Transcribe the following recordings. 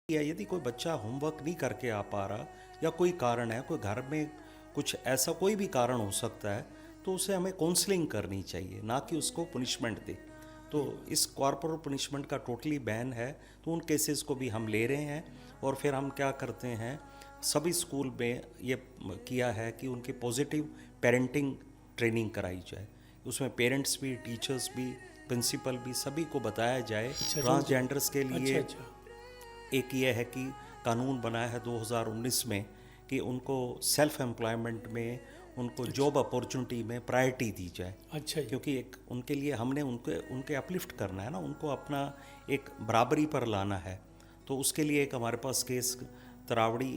या यदि कोई बच्चा होमवर्क नहीं करके आ पा रहा या कोई कारण है, कोई घर में कुछ ऐसा कोई भी कारण हो सकता है, तो उसे हमें काउंसलिंग करनी चाहिए, ना कि उसको पनिशमेंट दे। तो इस कॉर्पोरल पनिशमेंट का टोटली बैन है। तो उन केसेस को भी हम ले रहे हैं और फिर हम क्या करते हैं, सभी स्कूल में ये किया है कि उनकी पॉजिटिव पेरेंटिंग ट्रेनिंग कराई जाए। उसमें पेरेंट्स भी, टीचर्स भी, प्रिंसिपल भी, सभी को बताया जाए। ट्रांसजेंडर्स के लिए एक ये है कि कानून बनाया है 2019 में कि उनको सेल्फ एम्प्लॉयमेंट में, उनको जॉब अपॉर्चुनिटी में प्रायोरिटी दी जाए। अच्छा जी। क्योंकि एक उनके लिए हमने उनके अपलिफ्ट करना है ना, उनको अपना एक बराबरी पर लाना है। तो उसके लिए एक हमारे पास केस तरावड़ी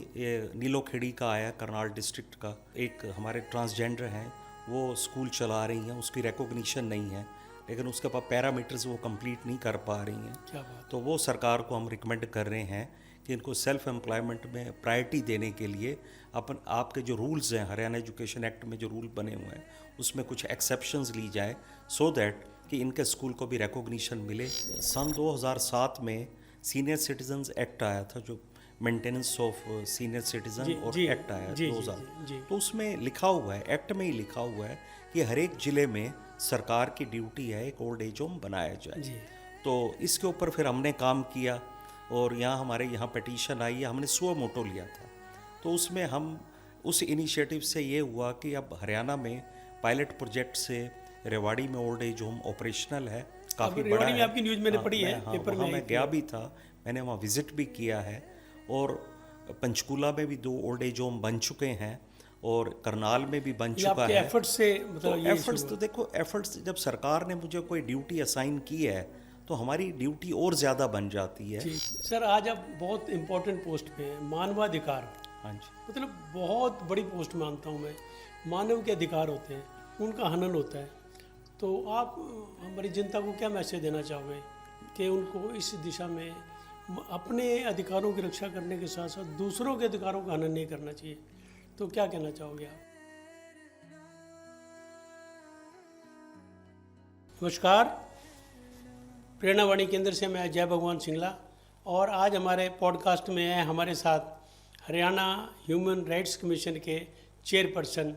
नीलोखेड़ी का आया, करनाल डिस्ट्रिक्ट का। एक हमारे ट्रांसजेंडर हैं, वो स्कूल चला रही हैं, उसकी रिकॉग्निशन नहीं है, लेकिन उसके पास पैरामीटर्स वो कंप्लीट नहीं कर पा रही हैं। क्या बात। तो वो सरकार को हम रिकमेंड कर रहे हैं कि इनको सेल्फ एम्प्लॉयमेंट में प्रायोरिटी देने के लिए आपके जो रूल्स हैं, हरियाणा एजुकेशन एक्ट में जो रूल बने हुए हैं, उसमें कुछ एक्सेप्शंस ली जाए, सो दैट कि इनके स्कूल को भी रिकॉग्निशन मिले। सन 2007 में सीनियर सिटीजन्स एक्ट आया था, जो मेंटेनेंस ऑफ सीनियर सिटीजन और एक्ट आया 2000। तो उसमें लिखा हुआ है, एक्ट में ही लिखा हुआ है कि हर एक ज़िले में सरकार की ड्यूटी है एक ओल्ड एज होम बनाया जाए। तो इसके ऊपर फिर हमने काम किया और हमारे यहाँ पिटीशन आई है, हमने सुओ मोटो लिया था। तो उसमें हम उस इनिशिएटिव से ये हुआ कि अब हरियाणा में पायलट प्रोजेक्ट से रेवाड़ी में ओल्ड एज होम ऑपरेशनल है, काफ़ी बड़ा है। आपकी न्यूज़ मैंने पढ़ी है, पेपर में मैं गया भी था, मैंने वहाँ विजिट भी किया है। और पंचकूला में भी 2 ओल्ड एज होम बन चुके हैं और करनाल में भी बन चुका है। एफर्ट्स से मतलब एफर्ट्स तो देखो, एफर्ट्स जब सरकार ने मुझे कोई ड्यूटी असाइन की है तो हमारी ड्यूटी और ज़्यादा बन जाती है। सर, आज आप बहुत इम्पोर्टेंट पोस्ट पे हैं, मानवाधिकार। हाँ जी। मतलब बहुत बड़ी पोस्ट मानता हूँ मैं। मानव के अधिकार होते हैं, उनका हनन होता है। तो आप हमारी जनता को क्या मैसेज देना चाहोगे कि उनको इस दिशा में अपने अधिकारों की रक्षा करने के साथ साथ दूसरों के अधिकारों का हनन नहीं करना चाहिए? तो क्या कहना चाहोगे आप? नमस्कार, प्रेरणावाणी केंद्र से मैं जय भगवान सिंगला, और आज हमारे पॉडकास्ट में है हमारे साथ हरियाणा ह्यूमन राइट्स कमीशन के चेयरपर्सन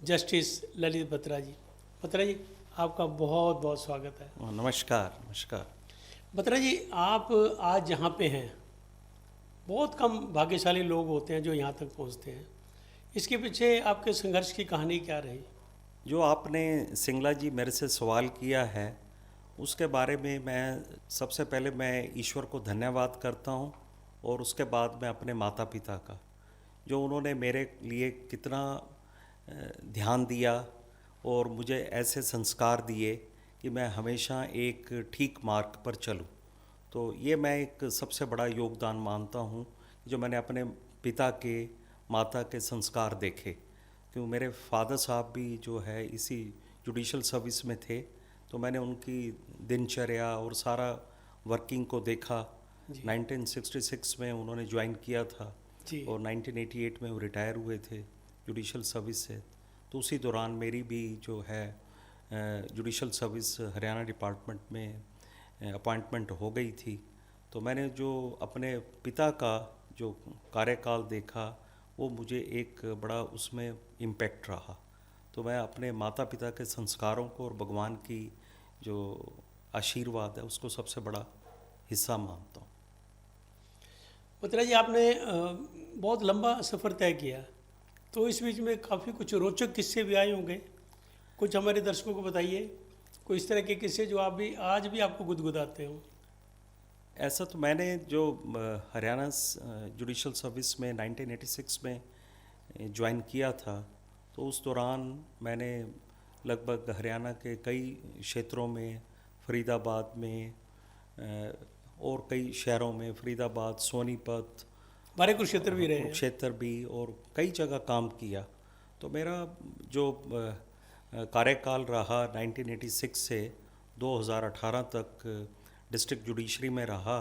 जस्टिस ललित बत्रा जी। बत्रा जी, आपका बहुत बहुत स्वागत है। नमस्कार। नमस्कार बत्रा जी, आप आज जहाँ पे हैं, बहुत कम भाग्यशाली लोग होते हैं जो यहाँ तक पहुँचते हैं। इसके पीछे आपके संघर्ष की कहानी क्या रही? जो आपने सिंगला जी मेरे से सवाल किया है, उसके बारे में मैं सबसे पहले मैं ईश्वर को धन्यवाद करता हूँ, और उसके बाद मैं अपने माता पिता का, जो उन्होंने मेरे लिए कितना ध्यान दिया और मुझे ऐसे संस्कार दिए कि मैं हमेशा एक ठीक मार्ग पर चलूँ। तो ये मैं एक सबसे बड़ा योगदान मानता हूँ जो मैंने अपने पिता के, माता के संस्कार देखे। क्योंकि मेरे फादर साहब भी जो है इसी जुडिशल सर्विस में थे, तो मैंने उनकी दिनचर्या और सारा वर्किंग को देखा। 1966 में उन्होंने ज्वाइन किया था और 1988 में वो रिटायर हुए थे जुडिशल सर्विस से। तो उसी दौरान मेरी भी जो है जुडिशल सर्विस हरियाणा डिपार्टमेंट में अपॉइंटमेंट हो गई थी। तो मैंने जो अपने पिता का जो कार्यकाल देखा, वो मुझे एक बड़ा उसमें इम्पैक्ट रहा। तो मैं अपने माता पिता के संस्कारों को और भगवान की जो आशीर्वाद है उसको सबसे बड़ा हिस्सा मानता हूँ। बत्रा जी, आपने बहुत लंबा सफ़र तय किया, तो इस बीच में काफ़ी कुछ रोचक किस्से भी आए होंगे। कुछ हमारे दर्शकों को बताइए, कोई इस तरह के किस्से जो आप भी आज भी आपको गुदगुदाते हो। ऐसा तो मैंने जो हरियाणा जुडिशल सर्विस में 1986 में ज्वाइन किया था, तो उस दौरान मैंने लगभग हरियाणा के कई क्षेत्रों में, फरीदाबाद में और कई शहरों में, फरीदाबाद, सोनीपत, हमारे कुरुक्षेत्र भी रहे, कुरुक्षेत्र भी, और कई जगह काम किया। तो मेरा जो कार्यकाल रहा 1986 से 2018 तक डिस्ट्रिक्ट जुडिशरी में रहा,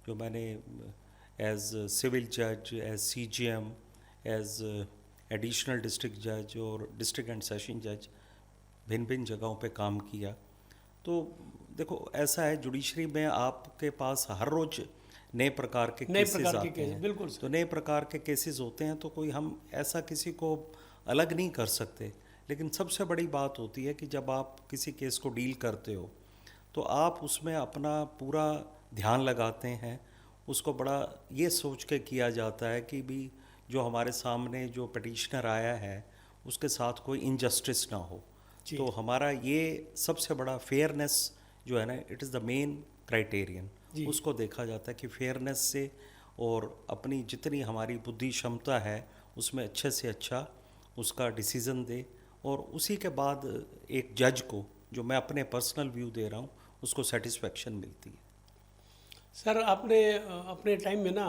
जो मैंने एज सिविल जज, as CGM, as additional district जज और डिस्ट्रिक्ट एंड सेशन जज भिन्न भिन्न जगहों पे काम किया। तो देखो, ऐसा है जुडिशरी में आपके पास हर रोज़ नए प्रकार के नए केसेस प्रकार के आते केस, हैं। बिल्कुल सर। तो नए प्रकार के केसेस होते हैं तो कोई हम ऐसा किसी को अलग नहीं कर सकते। लेकिन सबसे बड़ी बात होती है कि जब आप किसी केस को डील करते हो तो आप उसमें अपना पूरा ध्यान लगाते हैं। उसको बड़ा ये सोच के किया जाता है कि भी जो हमारे सामने जो पटिशनर आया है उसके साथ कोई इनजस्टिस ना हो। जी। तो हमारा ये सबसे बड़ा फेयरनेस जो है ना, it is the main criterion. जी। उसको देखा जाता है कि फेयरनेस से और अपनी जितनी हमारी बुद्धि क्षमता है उसमें अच्छे से अच्छा उसका डिसीज़न दे। और उसी के बाद एक जज को, जो मैं अपने पर्सनल व्यू दे रहा हूँ, उसको सेटिस्फेक्शन मिलती है। सर आपने अपने टाइम में ना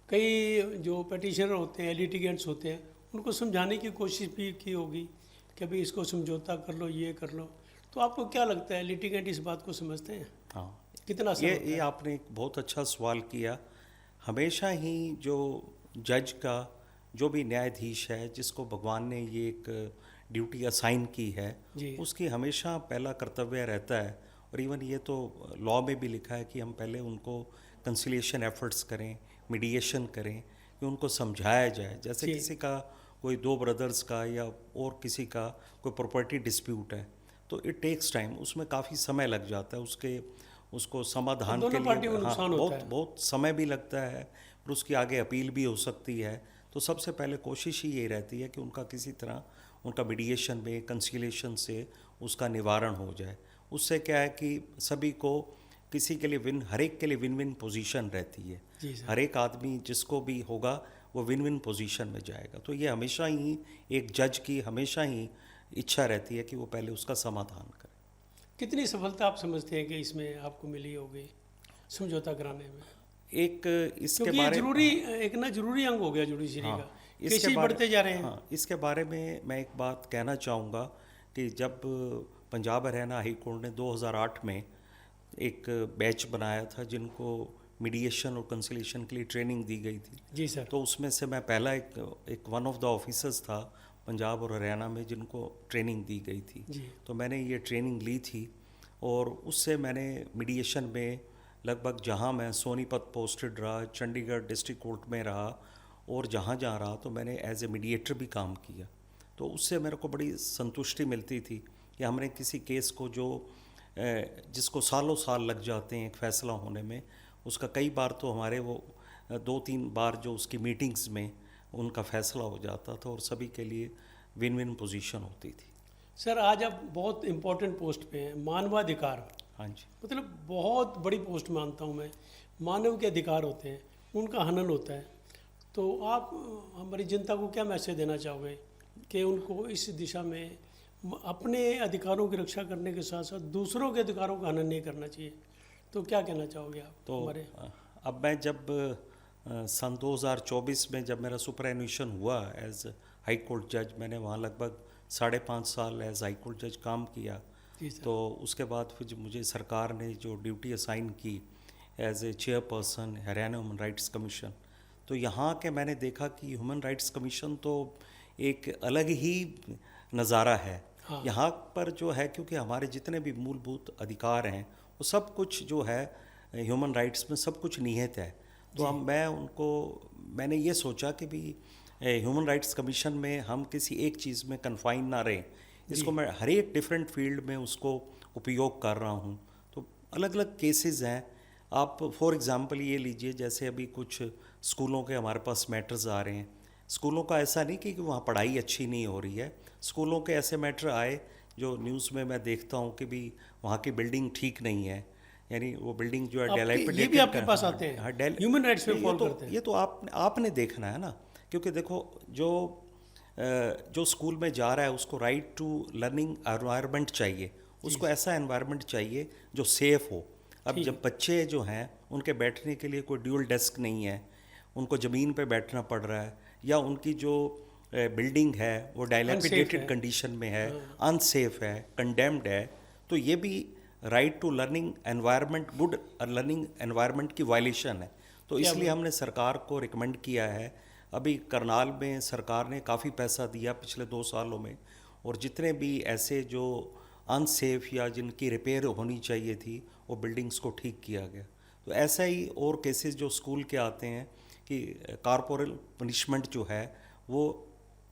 कई जो पटिशनर होते हैं, लिटिगेंट्स होते हैं, उनको समझाने की कोशिश भी की होगी कि भाई इसको समझौता कर लो, ये कर लो। तो आपको क्या लगता है, लिटिगेंट इस बात को समझते हैं? हाँ, कितना असर होता ये है? आपने एक बहुत अच्छा सवाल किया। हमेशा ही जो जज का, जो भी न्यायाधीश है जिसको भगवान ने ये एक ड्यूटी असाइन की है, जी। उसकी हमेशा पहला कर्तव्य रहता है। और इवन ये तो लॉ में भी लिखा है कि हम पहले उनको कंसिलिएशन एफर्ट्स करें, मीडिएशन करें, कि उनको समझाया जाए। जैसे जी। किसी का कोई दो ब्रदर्स का या और किसी का कोई प्रॉपर्टी डिस्प्यूट है तो इट टेक्स टाइम, उसमें काफ़ी समय लग जाता है उसको समाधान के दोनों लिए। पार्टियों को हाँ, नुकसान होता बहुत है। बहुत समय भी लगता है। फिर उसकी आगे अपील भी हो सकती है। तो सबसे पहले कोशिश ही ये रहती है कि उनका किसी तरह उनका मीडिएशन में, कंसीलिएशन से उसका निवारण हो जाए। उससे क्या है कि सभी को, किसी के लिए विन, हर एक के लिए विन विन पोजीशन रहती है। जी सर। हर एक आदमी जिसको भी होगा वो विन विन पोजीशन में जाएगा। तो ये हमेशा ही एक जज की हमेशा ही इच्छा रहती है कि वो पहले उसका समाधान करे। कितनी सफलता आप समझते हैं कि इसमें आपको मिली होगी समझौता कराने में? एक इसके क्योंकि ये बारे जरूरी, एक ना जरूरी अंग हो गया जुडिशरी हाँ, का। इसके केसेस बारे बढ़ते जा रहे हैं। हाँ, इसके बारे में मैं एक बात कहना चाहूँगा कि जब पंजाब हरियाणा हाई कोर्ट ने 2008 में एक बैच बनाया था जिनको मीडिएशन और कंसिलिएशन के लिए ट्रेनिंग दी गई थी, जी सर। तो उसमें से मैं पहला एक वन ऑफ द ऑफिसर्स था पंजाब और हरियाणा में जिनको ट्रेनिंग दी गई थी। जी। तो मैंने ये ट्रेनिंग ली थी और उससे मैंने मीडिएशन में लगभग, जहाँ मैं सोनीपत पोस्टेड रहा, चंडीगढ़ डिस्ट्रिक्ट कोर्ट में रहा और जहाँ जहाँ रहा, तो मैंने एज ए मीडिएटर भी काम किया। तो उससे मेरे को बड़ी संतुष्टि मिलती थी कि हमने किसी केस को जिसको सालों साल लग जाते हैं एक फ़ैसला होने में, उसका कई बार तो हमारे वो 2-3 बार जो उसकी मीटिंग्स में उनका फ़ैसला हो जाता था और सभी के लिए विन विन पोजीशन होती थी। सर आज आप बहुत इम्पोर्टेंट पोस्ट पे हैं, मानवाधिकार, हाँ जी। मतलब बहुत बड़ी पोस्ट मानता हूँ मैं। मानव के अधिकार होते हैं, उनका हनन होता है। तो आप हमारी जनता को क्या मैसेज देना चाहोगे कि उनको इस दिशा में अपने अधिकारों की रक्षा करने के साथ साथ दूसरों के अधिकारों का हनन नहीं करना चाहिए? तो क्या कहना चाहोगे आप तो हमारे? अब मैं जब सन 2024 में जब मेरा सुपरएन्यूएशन हुआ एज हाई कोर्ट जज, मैंने वहाँ लगभग 5.5 साल एज हाई कोर्ट जज काम किया। जी सर। तो उसके बाद फिर मुझे सरकार ने जो ड्यूटी असाइन की as a chairperson Haryana human rights commission, तो यहाँ के मैंने देखा कि ह्यूमन राइट्स कमीशन तो एक अलग ही नज़ारा है। हाँ। यहाँ पर जो है, क्योंकि हमारे जितने भी मूलभूत अधिकार हैं वो सब कुछ जो है ह्यूमन राइट्स में सब कुछ निहित है। तो मैंने ये सोचा कि भी ह्यूमन राइट्स कमीशन में हम किसी एक चीज़ में कन्फाइन ना रहें, इसको मैं हर एक डिफरेंट फील्ड में उसको उपयोग कर रहा हूँ। तो अलग अलग केसेस हैं। आप फॉर एग्ज़ाम्पल ये लीजिए, जैसे अभी कुछ स्कूलों के हमारे पास मैटर्स आ रहे हैं। स्कूलों का ऐसा नहीं कि वहाँ पढ़ाई अच्छी नहीं हो रही है, स्कूलों के ऐसे मैटर आए जो न्यूज़ में मैं देखता हूँ कि भी वहाँ की बिल्डिंग ठीक नहीं है, यानी वो बिल्डिंग जो है आपके- ये भी आपके पास आते हैं, ह्यूमन राइट्स में फॉलो करते हैं। ये तो आपने देखना है ना, क्योंकि देखो जो स्कूल में जा रहा है उसको राइट टू लर्निंग एनवायरनमेंट चाहिए, उसको ऐसा एनवायरनमेंट चाहिए जो सेफ़ हो। अब जब बच्चे जो हैं उनके बैठने के लिए कोई ड्यूल डेस्क नहीं है, उनको ज़मीन पे बैठना पड़ रहा है, या उनकी जो बिल्डिंग है वो डायलैपिडेटेड कंडीशन में है, अनसेफ है, कंडेम्ड है, तो ये भी right to learning environment, good learning environment की वायलेशन है। तो इसलिए हमने सरकार को रिकमेंड किया है। अभी करनाल में सरकार ने काफ़ी पैसा दिया पिछले 2 सालों में, और जितने भी ऐसे जो अनसेफ या जिनकी रिपेयर होनी चाहिए थी वो बिल्डिंग्स को ठीक किया गया। तो ऐसा ही और केसेस जो स्कूल के आते हैं कि कॉर्पोरल पनिशमेंट जो है वो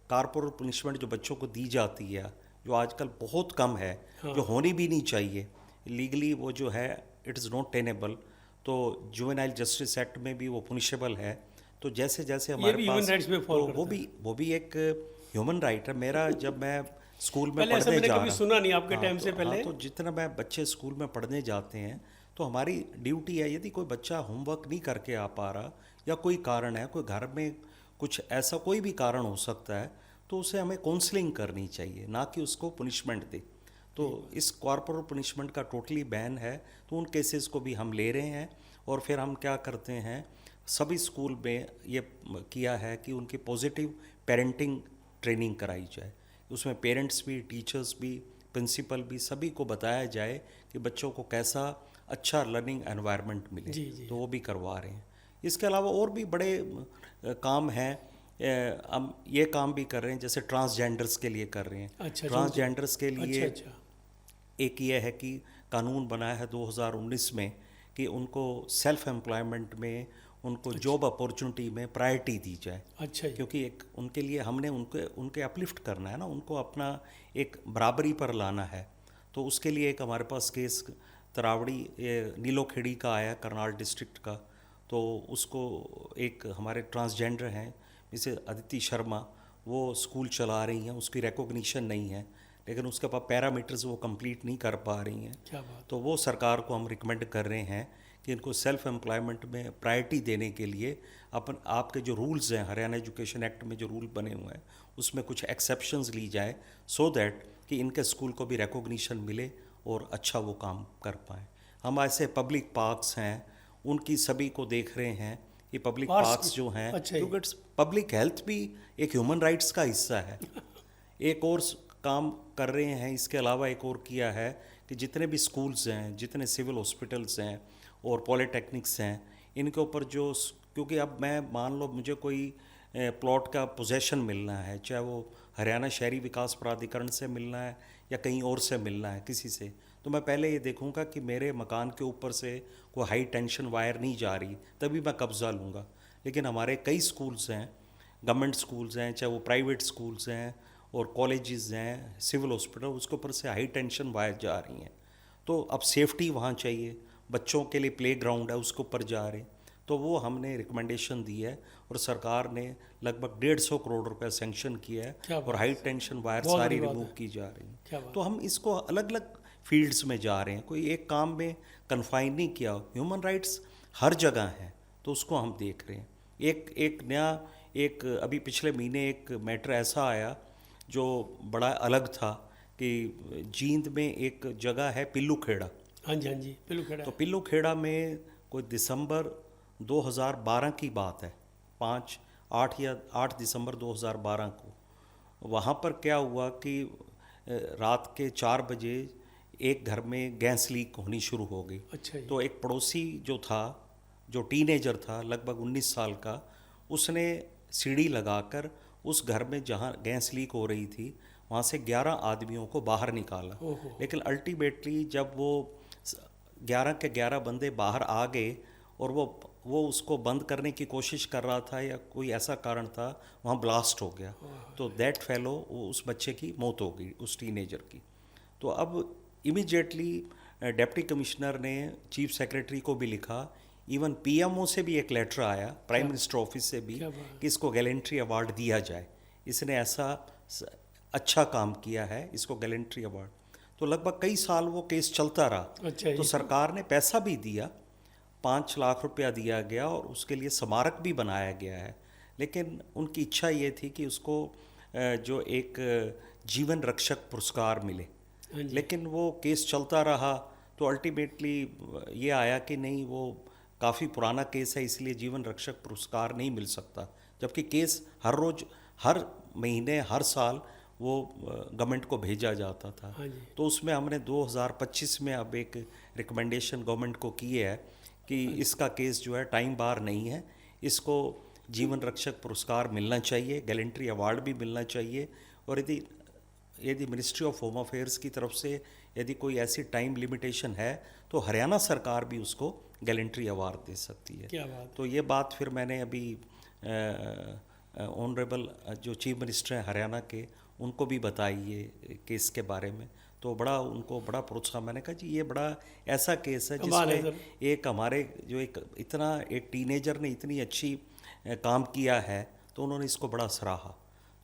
कॉर्पोरल पनिशमेंट जो बच्चों को दी जाती है जो आजकल बहुत कम है, जो होनी भी नहीं चाहिए लीगली, वो जो है इट इज़ नॉट टेनेबल। तो जुवेनाइल जस्टिस एक्ट में भी वो पुनिशेबल है। तो जैसे जैसे ये हमारे भी पास ह्यूमन राइट्स में तो फॉलो करता है। वो भी एक ह्यूमन राइट है। मेरा जब मैं स्कूल में पहले ऐसा पढ़ने मैंने जा कभी रहा, सुना नहीं आपके हाँ टाइम से तो पहले। हाँ तो जितना मैं बच्चे स्कूल में पढ़ने जाते हैं तो हमारी ड्यूटी है, यदि कोई बच्चा होमवर्क नहीं करके आ पा रहा या कोई कारण है, कोई घर में कुछ ऐसा कोई भी कारण हो सकता है, तो उसे हमें काउंसलिंग करनी चाहिए, ना कि उसको पनिशमेंट दे। तो इस कॉर्पोरल पनिशमेंट का टोटली बैन है। तो उन केसेस को भी हम ले रहे हैं और फिर हम क्या करते हैं, सभी स्कूल में ये किया है कि उनकी पॉजिटिव पेरेंटिंग ट्रेनिंग कराई जाए। उसमें पेरेंट्स भी, टीचर्स भी, प्रिंसिपल भी, सभी को बताया जाए कि बच्चों को कैसा अच्छा लर्निंग एनवायरनमेंट मिले। जी जी। तो वो भी करवा रहे हैं। इसके अलावा और भी बड़े काम हैं। हम ये काम भी कर रहे हैं, जैसे ट्रांसजेंडर्स के लिए कर रहे हैं। अच्छा, ट्रांसजेंडर्स के लिए अच्छा अच्छा। एक ये है कि कानून बनाया है 2019 में कि उनको सेल्फ एम्प्लॉयमेंट में, उनको जॉब अपॉर्चुनिटी में प्रायोरिटी दी जाए। अच्छा जी। क्योंकि एक उनके लिए हमने उनके अपलिफ्ट करना है ना, उनको अपना एक बराबरी पर लाना है। तो उसके लिए एक हमारे पास केस तरावड़ी नीलोखेड़ी का आया, करनाल डिस्ट्रिक्ट का। तो उसको एक हमारे ट्रांसजेंडर हैं जैसे अदिति शर्मा, वो स्कूल चला रही हैं, उसकी रिकॉग्निशन नहीं है, लेकिन उसके पास पैरामीटर्स वो कंप्लीट नहीं कर पा रही हैं। क्या बात। तो वो सरकार को हम रिकमेंड कर रहे हैं कि इनको सेल्फ एम्प्लॉयमेंट में प्रायोरिटी देने के लिए आपके जो रूल्स हैं, हरियाणा एजुकेशन एक्ट में जो रूल बने हुए हैं, उसमें कुछ एक्सेप्शंस ली जाए, सो दैट कि इनके स्कूल को भी रिकॉग्निशन मिले और अच्छा वो काम कर पाएँ। हम ऐसे पब्लिक पार्क्स हैं, उनकी सभी को देख रहे हैं कि पब्लिक पार्क्स जो हैं, अच्छा जी। क्योंकि पब्लिक हेल्थ भी एक ह्यूमन राइट्स का हिस्सा है। एक और काम कर रहे हैं, इसके अलावा एक और किया है कि जितने भी स्कूल्स हैं, जितने सिविल हॉस्पिटल्स हैं और पॉलिटेक्निक्स हैं, इनके ऊपर जो, क्योंकि अब मैं मान लो मुझे कोई प्लॉट का पोजेशन मिलना है, चाहे वो हरियाणा शहरी विकास प्राधिकरण से मिलना है या कहीं और से मिलना है किसी से, तो मैं पहले ये देखूंगा कि मेरे मकान के ऊपर से कोई हाई टेंशन वायर नहीं जा रही, तभी मैं कब्ज़ा लूँगा। लेकिन हमारे कई स्कूल्स हैं, गवर्नमेंट स्कूल्स हैं, चाहे वो प्राइवेट स्कूल्स हैं और कॉलेजेस हैं, सिविल हॉस्पिटल, उसके ऊपर से हाई टेंशन वायर जा रही हैं। तो अब सेफ्टी वहाँ चाहिए, बच्चों के लिए प्ले ग्राउंड है उसके ऊपर जा रहे, तो वो हमने रिकमेंडेशन दी है और सरकार ने लगभग 150 करोड़ रुपए सैंक्शन किया क्या है बात और हाई टेंशन वायर बहुत सारी बड़ी बात रिमूव है। की जा रही क्या हैं। बात। तो हम इसको अलग अलग फील्ड्स में जा रहे हैं, कोई एक काम में कन्फाइन नहीं किया। ह्यूमन राइट्स हर जगह हैं, तो उसको हम देख रहे हैं। एक नया, एक अभी पिछले महीने एक मैटर ऐसा आया जो बड़ा अलग था कि जींद में एक जगह है पिल्लू खेड़ा। हाँ जी हाँ जी, पिल्लू खेड़ा। तो पिल्लू खेड़ा में कोई दिसंबर 2012 की बात है, 8 दिसंबर 2012 को वहाँ पर क्या हुआ कि रात के 4 बजे एक घर में गैस लीक होनी शुरू हो गई। अच्छा जी। तो एक पड़ोसी जो था, जो टीनेजर था लगभग 19 साल का, उसने सीढ़ी लगाकर उस घर में जहाँ गैस लीक हो रही थी वहाँ से 11 आदमियों को बाहर निकाला। ओहो। लेकिन अल्टीमेटली जब वो 11 के 11 बंदे बाहर आ गए और वो उसको बंद करने की कोशिश कर रहा था या कोई ऐसा कारण था, वहाँ ब्लास्ट हो गया। तो दैट फेलो, उस बच्चे की मौत हो गई, उस टीनेजर की। तो अब इमीडिएटली डिप्टी कमिश्नर ने चीफ सेक्रेटरी को भी लिखा, इवन पीएमओ से भी एक लेटर आया, प्राइम मिनिस्टर ऑफिस से भी, क्या बात। कि इसको गैलेंट्री अवार्ड दिया जाए, इसने ऐसा अच्छा काम किया है, इसको गैलेंट्री अवार्ड। तो लगभग कई साल वो केस चलता रहा। अच्छा जी। तो सरकार ने पैसा भी दिया, 5 लाख रुपया दिया गया और उसके लिए स्मारक भी बनाया गया है। लेकिन उनकी इच्छा ये थी कि उसको जो एक जीवन रक्षक पुरस्कार मिले। हाँ जी। लेकिन वो केस चलता रहा, तो अल्टीमेटली ये आया कि नहीं, वो काफ़ी पुराना केस है, इसलिए जीवन रक्षक पुरस्कार नहीं मिल सकता। जबकि केस हर रोज़, हर महीने, हर साल वो गवर्नमेंट को भेजा जाता था। हाँ जी। तो उसमें हमने 2025 में अब एक रिकमेंडेशन गवर्नमेंट को की है कि इसका केस जो है टाइम बार नहीं है, इसको जीवन रक्षक पुरस्कार मिलना चाहिए, गैलेंट्री अवार्ड भी मिलना चाहिए। और यदि मिनिस्ट्री ऑफ होम अफेयर्स की तरफ से यदि कोई ऐसी टाइम लिमिटेशन है तो हरियाणा सरकार भी उसको गैलेंट्री अवार्ड दे सकती है। क्या बात। तो ये बात फिर मैंने अभी ऑनरेबल जो चीफ मिनिस्टर हैं हरियाणा के, उनको भी बताई ये केस के बारे में। तो बड़ा उनको बड़ा प्रोत्साहन, मैंने कहा जी ये बड़ा ऐसा केस है कमाल है जिसमें एक हमारे जो एक टीनेजर ने इतनी अच्छी काम किया है, तो उन्होंने इसको बड़ा सराहा।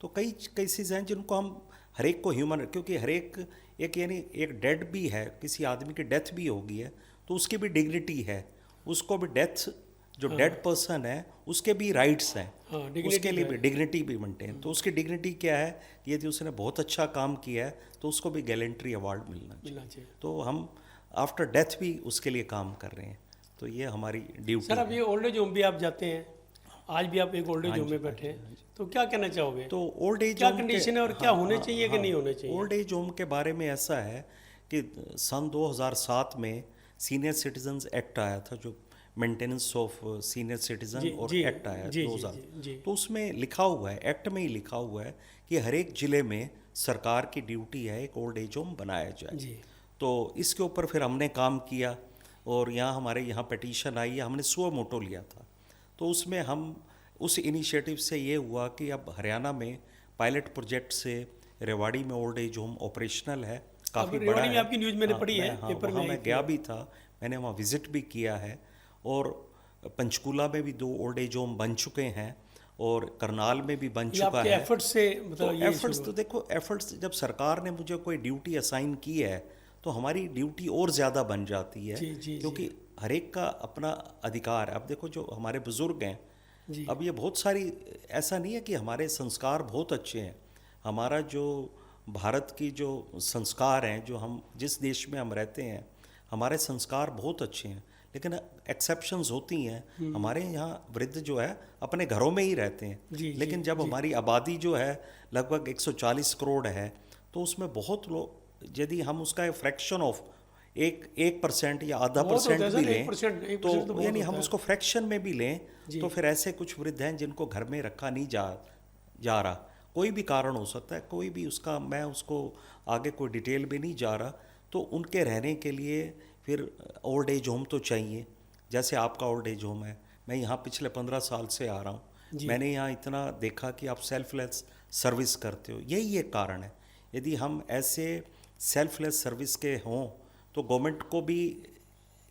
तो कई केसेस हैं जिनको हम हर एक को ह्यूमन, क्योंकि हर एक यानी एक डेड भी है, किसी आदमी की डेथ भी होगी है, तो उसकी भी डिग्निटी है, उसको भी डेथ, जो डेड पर्सन है उसके भी राइट्स हैं, हाँ, उसके लिए भी डिग्निटी भी मेंटेन। तो उसकी डिग्निटी क्या है, यदि उसने बहुत अच्छा काम किया है तो उसको भी गैलेंट्री अवार्ड मिलना चाहिए। तो हम आफ्टर डेथ भी उसके लिए काम कर रहे हैं, तो ये हमारी ड्यूटी सर, है। अब ये ओल्ड एज होम भी आप जाते हैं, आज भी आप एक ओल्ड एज होम में बैठे हैं, तो क्या कहना चाहोगे? तो ओल्ड एज क्या कंडीशन है और क्या होने चाहिए कि नहीं होने चाहिए? ओल्ड एज होम के बारे में ऐसा है कि सन 2007 में सीनियर सिटीजन्स एक्ट आया था, जो मेंटेनेंस ऑफ सीनियर सिटीजन और जी, एक्ट आया जी, 2000। जी। तो उसमें लिखा हुआ है, एक्ट में ही लिखा हुआ है कि हर एक ज़िले में सरकार की ड्यूटी है एक ओल्ड एज होम बनाया जाए। जी। तो इसके ऊपर फिर हमने काम किया और हमारे यहाँ पिटीशन आई है, हमने सुओ मोटो लिया था। तो उसमें हम उस इनिशिएटिव से ये हुआ कि अब हरियाणा में पायलट प्रोजेक्ट से रेवाड़ी में ओल्ड एज होम ऑपरेशनल है, काफ़ी बड़ा रेवाड़ी में है। आपकी न्यूज़ मैंने पढ़ी है, पेपर में वहाँ आई मैं थी। गया भी था, मैंने वहाँ विजिट भी किया है। और पंचकूला में भी 2 ओल्ड एज होम बन चुके हैं और करनाल में भी बन ये चुका आपके है। एफर्ट्स से तो मतलब ये एफर्ट्स तो देखो, एफर्ट्स जब सरकार ने मुझे कोई ड्यूटी असाइन की है तो हमारी ड्यूटी और ज़्यादा बन जाती है, जी, क्योंकि हर एक का अपना अधिकार है। अब देखो जो हमारे बुज़ुर्ग हैं, जी। अब ये बहुत सारी, ऐसा नहीं है कि हमारे संस्कार बहुत अच्छे हैं, हमारा जो भारत की जो संस्कार हैं, जो हम जिस देश में हम रहते हैं, हमारे संस्कार बहुत अच्छे हैं, लेकिन एक्सेप्शंस होती हैं। हमारे यहाँ वृद्ध जो है अपने घरों में ही रहते हैं, जी, लेकिन जब हमारी आबादी जो है लगभग 140 करोड़ है, तो उसमें बहुत लोग, यदि हम उसका फ्रैक्शन ऑफ 1% या आधा बहुत होता है % सर, भी लें, 1% तो तो बहुत यानी होता हम है। उसको फ्रैक्शन में भी लें, तो फिर ऐसे कुछ वृद्ध हैं जिनको घर में रखा नहीं जा रहा, कोई भी कारण हो सकता है, कोई भी उसका, मैं उसको आगे कोई डिटेल में नहीं जा रहा। तो उनके रहने के लिए फिर ओल्ड एज होम तो चाहिए। जैसे आपका ओल्ड एज होम है, मैं यहाँ पिछले 15 साल से आ रहा हूँ, मैंने यहाँ इतना देखा कि आप सेल्फलेस सर्विस करते हो, यही एक कारण है। यदि हम ऐसे सेल्फलेस सर्विस के हों तो गवर्नमेंट को भी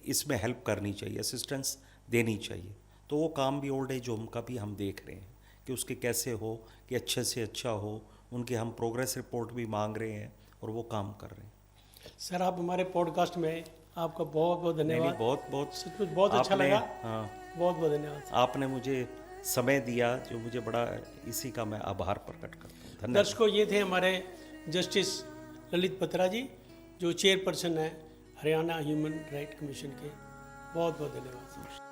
इसमें हेल्प करनी चाहिए, असिस्टेंस देनी चाहिए। तो वो काम भी ओल्ड एज होम का भी हम देख रहे हैं कि उसके कैसे हो कि अच्छे से अच्छा हो, उनकी हम प्रोग्रेस रिपोर्ट भी मांग रहे हैं और वो काम कर रहे हैं। सर, आप हमारे पॉडकास्ट में, आपका बहुत बहुत धन्यवाद। बहुत सचमुच बहुत अच्छा आपने, लगा। हाँ, बहुत बहुत धन्यवाद। आपने मुझे समय दिया, जो मुझे बड़ा, इसी का मैं आभार प्रकट करता हूँ। धन्यवाद। दर्शकों, ये थे हमारे जस्टिस ललित बत्रा जी, जो चेयरपर्सन है हरियाणा ह्यूमन राइट कमीशन के। बहुत बहुत धन्यवाद।